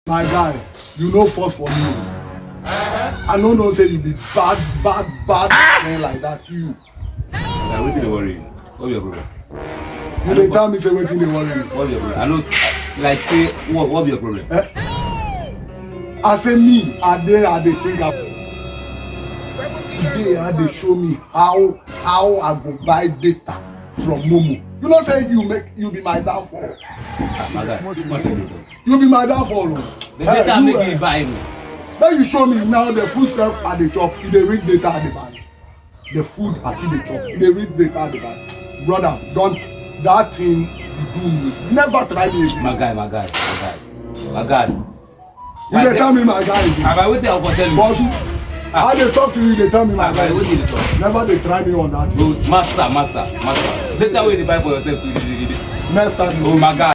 My guy, you no force for me. I no know say you be bad man like that. You. Guy, wetin dey worry you? What be your problem? You dey tell me say wetin dey worry you. What be your problem? I know, like say, what be your problem? I say me, I dey think about. Today I dey show me how I go buy data from Momo. You know say you be my downfall. My guy, You be my downfall. the data make you buy me. Then you show me now the food self at the chop, e dey read data at the buy. The food at the chop, e dey read data at the buy. Brother, don't that thing you do me. Never try me again. My guy. You dey tell me my guy again. Have I waited for tell you? Boss, I dey talk to you, dey tell me my guy. Wetin you dey talk? Never dey try me on that. Master. Data wey you dey buy for yourself too. Next time. Oh my guy.